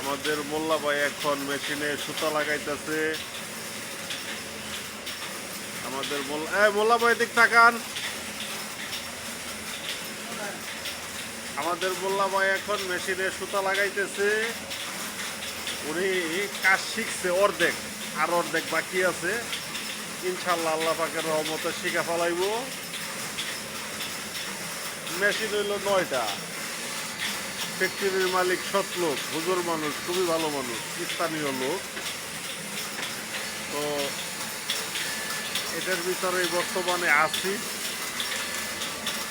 আমাদের মোল্লা ভাই এখন মেশিনে সুতা লাগাইতেছে। আমাদের মোল্লা ভাই দিক তাকান। আমাদের মোল্লা ভাই এখন মেশিনে সুতা লাগাইতেছে। উনি কাজ শিখছে অর্ধেক, আর অর্ধেক বাকি আছে। ইনশাল্লাহ আল্লাহ পাকের রহমতে শিখা ফেলাইব। মেশিন হইল 9টা। ফ্যাক্টরির মালিক সৎ লোক, হুজুর মানুষ, খুবই ভালো মানুষ, স্থানীয় লোক। তো এটার ভিতরে বর্তমানে আছি।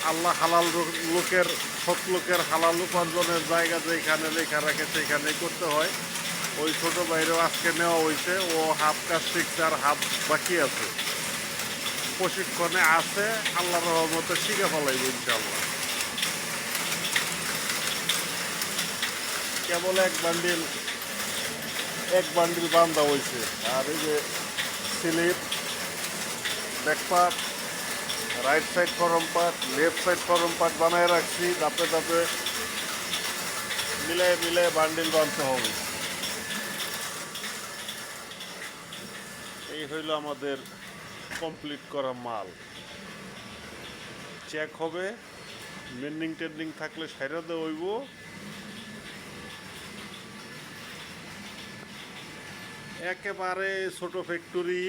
আল্লাহ হালাল লোকের, সৎ লোকের হালাল উপার্জনের জায়গা যেখানে লেখা রাখে সেখানেই করতে হয়। ওই ছোট বাইরেও আজকে নেওয়া হয়েছে। ও হাফ কাজ শিখছে আর হাফ বাকি আছে, প্রশিক্ষণে আছে। আল্লাহর রহমতে শিখে ফেলাইব ইনশাল্লাহ। কেবল এক বান্ডিল বান্ধা হয়েছে। আর এই যে slip, back part, right side form part, left side form part বানায় রাখছি। ধাপে ধাপে মিলে বান্ডিল বাঁধতে হবে। এই হইল আমাদের কমপ্লিট করা মাল। চেক হবে, মেন্ডিং টেন্ডিং থাকলে সাইরা দেওয়া হইব। একেবারে ছোট ফ্যাক্টরি,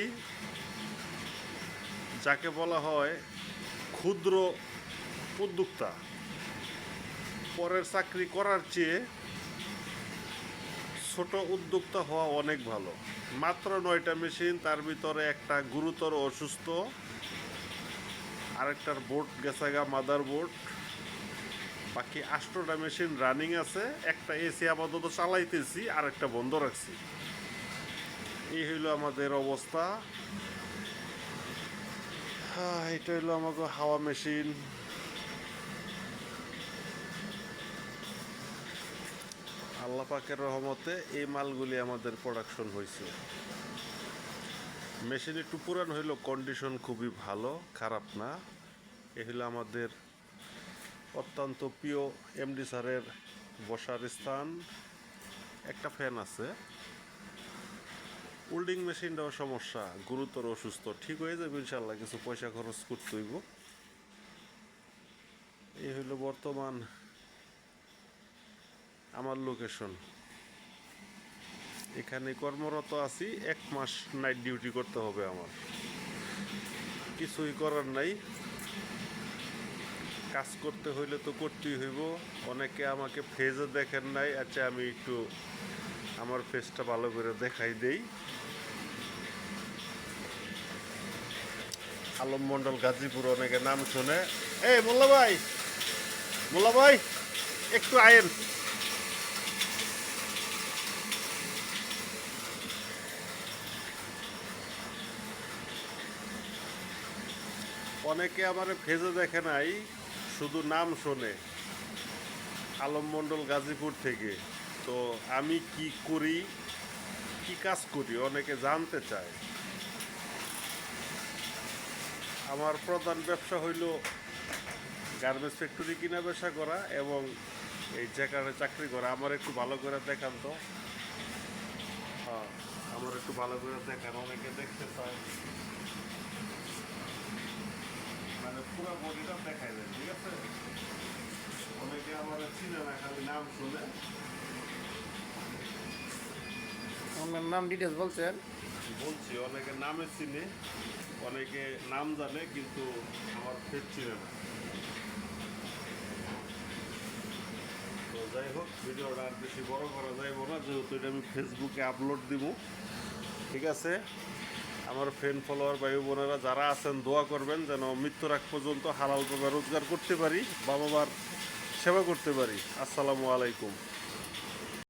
যাকে বলা হয় ক্ষুদ্র উদ্যোক্তা। পরের চাকরি করার চেয়ে ছোট উদ্যোক্তা হওয়া অনেক ভালো। মাত্র 9টা মেশিন, তার ভিতরে একটা গুরুতর অসুস্থ, আরেকটার বোর্ড গেছাগা, মাদার বোর্ড। বাকি 8টা মেশিন রানিং আছে। একটা এসি আপাতত চালাইতেছি, আরেকটা বন্ধ রাখছি। এই হইল আমাদের অবস্থা। এটা হইলো আমাকে হাওয়া মেশিন। আল্লাহ পাকের রহমতে এই মালগুলি আমাদের প্রোডাকশন হয়েছে। মেশিন একটু পুরান হইল, কন্ডিশন খুবই ভালো, খারাপ না। এ হইলো আমাদের অত্যন্ত প্রিয় এমডি স্যারের বসার স্থান। একটা ফ্যান আছে। উল্ডিং মেশিনটাও সমস্যা, গুরুতর অসুস্থ। ঠিক হয়ে যাবে ইনশাল্লাহ, কিছু পয়সা খরচ করতে হইব। এই হইল বর্তমান আমার লোকেশন। এখানে কর্মরত আছি। 1 মাস নাইট ডিউটি করতে হবে আমার। কিছুই করার নাই, কাজ করতে হইলে তো করতেই হইব। অনেকে আমাকে ফেজে দেখেন নাই। আচ্ছা, আমি একটু আমার ফেসটা ভালো করে দেখাই দেই। আলম মন্ডল, গাজীপুর, অনেকে নাম শুনে। এই মোল্লা ভাই একটু আয়েন। অনেকে আমার ফেজে দেখে নাই, শুধু নাম শোনে। আলম মন্ডল, গাজীপুর থেকে। তো আমি কি করি, কি কাজ করি, অনেকে জানতে চায়। আমার প্রধান ব্যবসা হইল গার্মেন্টস ফ্যাক্টরি কিনা বেচা করা এবং এই যেখানে চাকরি করা। আমার একটু ভালো করে দেখান তো। হ্যাঁ, আমার একটু ভালো করে দেখান, অনেকে দেখতে চায়। মানে পুরো বডিটা দেখাই যায়, ঠিক আছে? অনেকে আমার চিনে না, খালি নাম শুনে। আপনার নাম ডিটেলস বলছেন? বলছি, অনেকে নামে চিনে, অনেকে নাম জানে, কিন্তু আমার ফেস চিনে না। তো যাই হোক, ভিডিওটা আর বেশি বড় করা যাইব না, যেহেতু এটা আমি ফেসবুকে আপলোড দিব। ঠিক আছে? আমার ফ্রেন্ড ফলোয়ার ভাই বোনেরা যারা আছেন, দোয়া করবেন যেন মৃত্যুর আগ পর্যন্ত হালালভাবে রোজগার করতে পারি, বাবা মার সেবা করতে পারি। আসসালামু আলাইকুম।